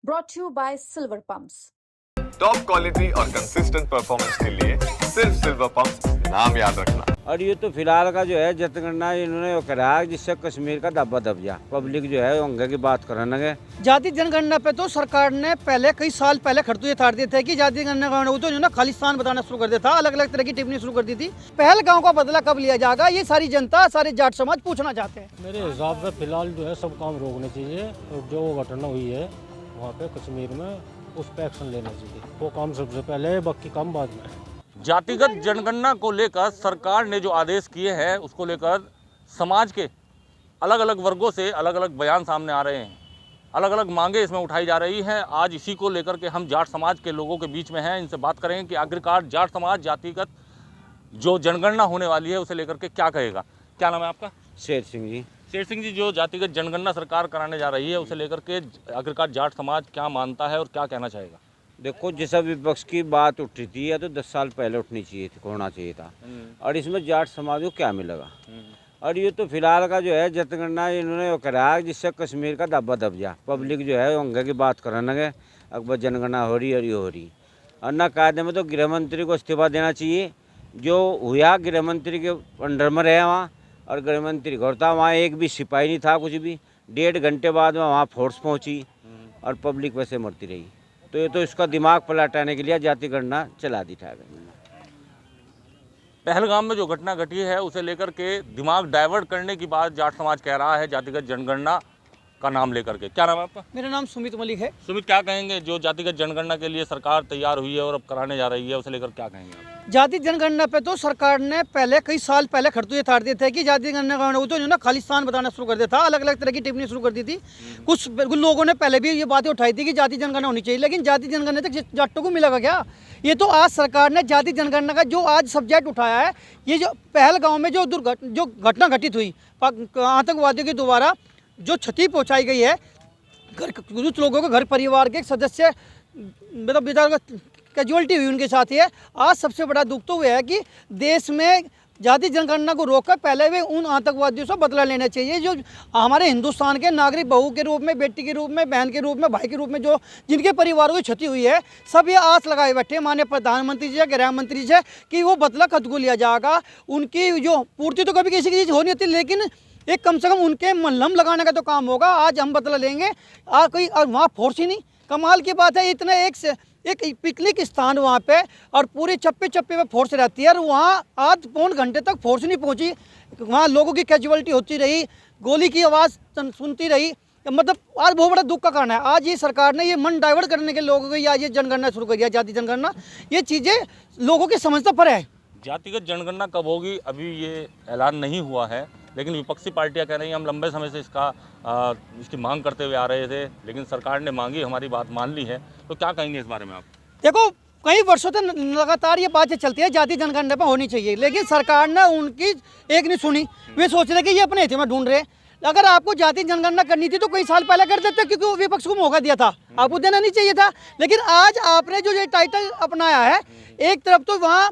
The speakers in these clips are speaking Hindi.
brought to you by Silver Pumps. Top quality और कंसिस्टेंट परफॉर्मेंस के लिए सिर्फ सिल्वर पंप नाम याद रखना। और ये तो फिलहाल का जो है जनगणना इन्होंने वो करा है जिससे कश्मीर का दबा दब जा पब्लिक जो है अंगे की बात करने लगे। जाति जनगणना पे तो सरकार ने पहले कई साल पहले खड़तू तार दिए थे कि जाति जनगणना तो जो ना खालिस्तान बताना शुरू कर दिया था, अलग अलग तरह की टिप्पणी शुरू कर दी थी। पहलगाम का बदला कब लिया जाएगा, ये सारी जनता सारे जाट समाज पूछना चाहते हैं। मेरे हिसाब से फिलहाल जो है सब काम रोकने चाहिए और जो घटना हुई है वहाँ पे कश्मीर में उस पर एक्शन लेना चाहिए। वो काम सबसे पहले है, बाकी काम बाद में। जातिगत जनगणना को लेकर सरकार ने जो आदेश किए हैं उसको लेकर समाज के अलग अलग वर्गों से अलग अलग बयान सामने आ रहे हैं, अलग अलग मांगे इसमें उठाई जा रही हैं। आज इसी को लेकर के हम जाट समाज के लोगों के बीच में हैं, इनसे बात करेंगे कि आखिरकार जाट समाज जातिगत जो जनगणना होने वाली है उसे लेकर के क्या कहेगा। क्या नाम है आपका? शेर सिंह जी। शेर सिंह जी, जो जातिगत जनगणना सरकार कराने जा रही है उसे लेकर के आखिरकार जाट समाज क्या मानता है और क्या कहना चाहेगा? देखो, जैसा विपक्ष की बात उठी थी या तो 10 साल पहले उठनी चाहिए थी, होना चाहिए था। और इसमें जाट समाज को क्या मिलेगा। और ये तो फिलहाल का जो है जनगणना इन्होंने वो करा है जिससे कश्मीर का दबा दब जा पब्लिक जो है अंगे की बात करने लगे। अकबर जनगणना हो रही और ये हो रही और ना कायदे में तो गृह मंत्री को इस्तीफा देना चाहिए। जो हुआ गृह मंत्री के अंडर में रहे वहाँ, और गृह मंत्री घर था, वहाँ एक भी सिपाही नहीं था, कुछ भी। 1.5 घंटे बाद में वहाँ फोर्स पहुँची और पब्लिक वैसे मरती रही। तो ये तो इसका दिमाग पलटाने के लिए जाति गणना चला दी था। पहलगाम में जो घटना घटी है उसे लेकर के दिमाग डाइवर्ट करने की बात जाट समाज कह रहा है जातिगत जनगणना का नाम लेकर के। क्या नाम है आपका? मेरा नाम सुमित मलिक है। सुमित, क्या कहेंगे जो जातिगत जनगणना के लिए सरकार तैयार हुई है और अब कराने जा रही है उसे लेकर क्या कहेंगे आप? जाति जनगणना पे तो सरकार ने पहले कई साल पहले खड़तू तार दिए थे कि जाति जनगणना तो जो ना खालिस्तान बताना शुरू कर दिया था, अलग अलग तरह की टिप्पणी शुरू कर दी थी। कुछ लोगों ने पहले भी ये बातें उठाई थी कि जाति जनगणना होनी चाहिए, लेकिन जाति जनगणना तक जाटों को मिलेगा क्या? ये तो आज सरकार ने जाति जनगणना का जो आज सब्जेक्ट उठाया है, ये जो पहलगाम में जो घटना घटित हुई आतंकवादियों के द्वारा जो क्षति पहुंचाई गई है, कुछ लोगों को घर परिवार के सदस्य मतलब कैजुअलिटी हुई उनके साथ ही है। आज सबसे बड़ा दुख तो हुआ है कि देश में जाति जनगणना को रोककर पहले भी उन आतंकवादियों से बदला लेना चाहिए जो हमारे हिंदुस्तान के नागरिक बहू के रूप में, बेटी के रूप में, बहन के रूप में, भाई के रूप में जो जिनके परिवारों की क्षति हुई है, सब ये आस लगाए बैठे माननीय प्रधानमंत्री जी, गृह मंत्री जी कि वो बदला खुद को लिया जाएगा। उनकी जो पूर्ति तो कभी किसी की चीज़ हो नहीं होती, लेकिन एक कम से कम उनके मलहम लगाने का तो काम होगा। आज हम बदला लेंगे, आज कोई वहाँ फोर्स ही नहीं। कमाल की बात है, इतना एक पिकनिक स्थान वहाँ पे और पूरे चप्पे चप्पे पे फोर्स रहती है और वहाँ आध पौन घंटे तक फोर्स नहीं पहुँची। वहाँ लोगों की कैजुअलिटी होती रही, गोली की आवाज़ सुनती रही। मतलब आज बहुत बड़ा दुख का कारण है। आज ये सरकार ने ये मन डाइवर्ट करने के लोगों को आज ये जनगणना शुरू कर दिया, जाति जनगणना। ये चीज़ें लोगों की समझ पर है। जातिगत जनगणना कब होगी अभी ये ऐलान नहीं हुआ है, लेकिन विपक्षी पार्टियां कह रही हैं हम लंबे समय से इसकी मांग करते हुए आ रहे थे, लेकिन सरकार ने मांगी, हमारी बात मान ली है। तो क्या कहेंगे इस बारे में आप? देखो, कई वर्षों से लगातार ये बातें चलती है जाति जनगणना पर होनी चाहिए, लेकिन सरकार ने उनकी एक नहीं सुनी। वे सोच रहे कि ये अपने हित में ढूंढ रहे। अगर आपको जाति जनगणना करनी थी तो कई साल पहले कर देते, क्योंकि विपक्ष को मौका दिया था, आपको देना नहीं चाहिए था। लेकिन आज आपने जो ये टाइटल अपनाया है, एक तरफ तो वहाँ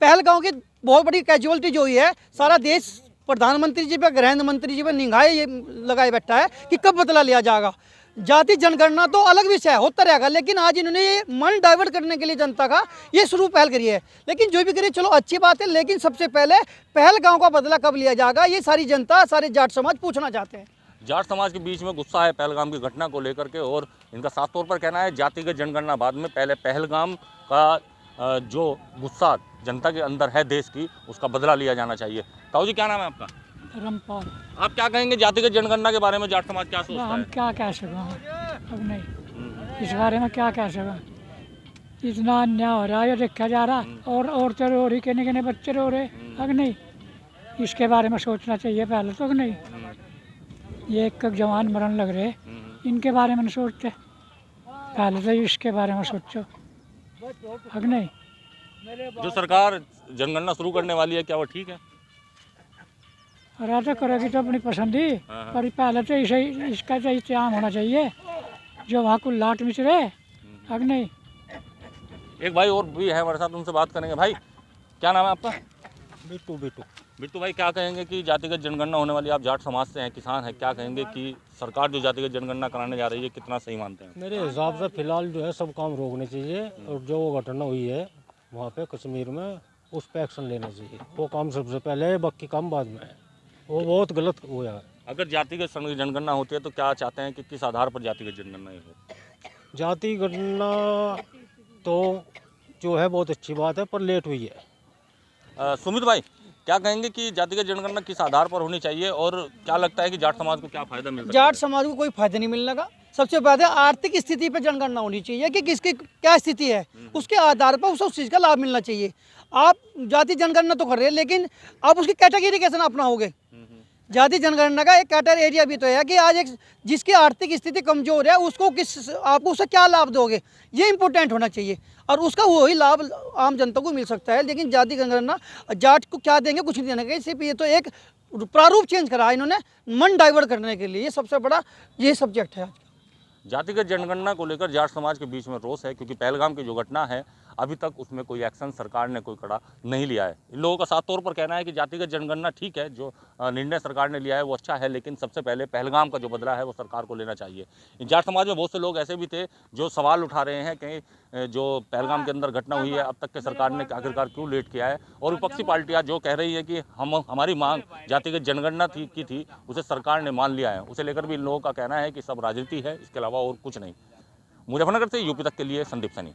पहलगाम की बहुत बड़ी कैजुअलिटी जो हुई है, सारा देश प्रधानमंत्री जी पे, गृह मंत्री जी पे निगाहें ये लगाए बैठा है कि कब बदला लिया जाएगा। जाति जनगणना तो अलग विषय होता रहेगा, लेकिन आज इन्होंने ये मन डाइवर्ट करने के लिए जनता का ये शुरू पहल करी है। लेकिन जो भी करिए चलो अच्छी बात है, लेकिन सबसे पहले पहलगाम का बदला कब लिया जाएगा, ये सारी जनता, सारे जाट समाज पूछना चाहते हैं। जाट समाज के बीच में गुस्सा है पहलगाम की घटना को लेकर के, और इनका साफ तौर पर कहना है जातिगत जनगणना बाद में, पहले पहलगाम का जो गुस्सा जनता के अंदर है देश की, उसका बदला लिया जाना चाहिए। ताऊ जी, क्या नाम है आपका? रामपाल। आप क्या कहेंगे जातिगत जनगणना के बारे में जाट समाज क्या सोचता है? हम क्या कह सकें अब नहीं, इस बारे में क्या कह सकें। इतना अन्याय हो रहा है, देखा जा रहा, और औरतें रो रही, किन्ने किन्ने बच्चे रो रहे, अब नहीं इसके बारे में सोचना चाहिए पहले तो। नहीं, ये एक जवान मरण लग रहे, इनके बारे में नहीं सोचते, पहले तो इसके बारे में सोचो। अब नहीं, जो सरकार जनगणना शुरू करने वाली है क्या वो ठीक है? अरे तो करेगी तो अपनी पसंद ही, पर पहले तो इसे इसका तो इंतजाम होना चाहिए जो वहाँ को लाट मिच रहे। अब नहीं। एक भाई और भी है हमारे साथ, उनसे बात करेंगे। भाई, क्या नाम है आपका? बिट्टू। बिट्टू भाई, क्या कहेंगे कि जातिगत जनगणना होने वाली, आप जाट समाज से हैं, किसान हैं, क्या कहेंगे कि सरकार जो जातिगत जनगणना कराने जा रही है कितना सही मानते हैं? मेरे हिसाब से फिलहाल जो है सब काम रोकने चाहिए और जो वो घटना हुई है वहाँ पे कश्मीर में उस पर एक्शन लेना चाहिए। वो काम सबसे पहले है, बाकी काम बाद में है। वो बहुत गलत हुआ है। अगर जातिगत जनगणना होती है तो क्या चाहते हैं कि किस आधार पर जातिगत जनगणना हो? जाति गणना तो जो है बहुत अच्छी बात है, पर लेट हुई है। सुमित भाई, क्या कहेंगे कि जातिगत जनगणना किस आधार पर होनी चाहिए और क्या लगता है कि जाट समाज को क्या फायदा मिल सकता जाट है? समाज को कोई फायदा नहीं मिलने का। सबसे पहले आर्थिक स्थिति पर जनगणना होनी चाहिए कि किसकी क्या स्थिति है, उसके आधार पर उसे उस चीज़ का लाभ मिलना चाहिए। आप जाति जनगणना तो कर रहे हैं, लेकिन आप उसकी कैटेगरी कैसे अपनाओगे? जाति जनगणना का एक कैटेगरी एरिया भी तो है कि आज एक जिसकी आर्थिक स्थिति कमजोर है उसको आपको उससे क्या लाभ दोगे, ये इंपॉर्टेंट होना चाहिए और उसका वही लाभ आम जनता को मिल सकता है। लेकिन जाति जनगणना जाट को क्या देंगे, कुछ नहीं देने का। सिर्फ ये तो एक प्रारूप चेंज करा इन्होंने मन डाइवर्ट करने के लिए। ये सबसे बड़ा ये सब्जेक्ट है आज का। जातिगत जनगणना को लेकर जाट समाज के बीच में रोष है क्योंकि पहलगाम की जो घटना है अभी तक उसमें कोई एक्शन सरकार ने कोई कड़ा नहीं लिया है। इन लोगों का साफ तौर पर कहना है कि जातिगत जनगणना ठीक है, जो निर्णय सरकार ने लिया है वो अच्छा है, लेकिन सबसे पहले पहलगाम का जो बदला है वो सरकार को लेना चाहिए। जाट समाज में बहुत से लोग ऐसे भी थे जो सवाल उठा रहे हैं कि जो पहलगाम के अंदर घटना हुई है अब तक के सरकार ने आखिरकार क्यों लेट किया है, और विपक्षी पार्टियां जो कह रही है कि हमारी मांग जातिगत जनगणना की थी उसे सरकार ने मान लिया है। उसे लेकर भी इन लोगों का कहना है कि सब राजनीति है, इसके अलावा और कुछ नहीं। मुजफ्फरनगर से यूपी तक के लिए संदीप सैनी।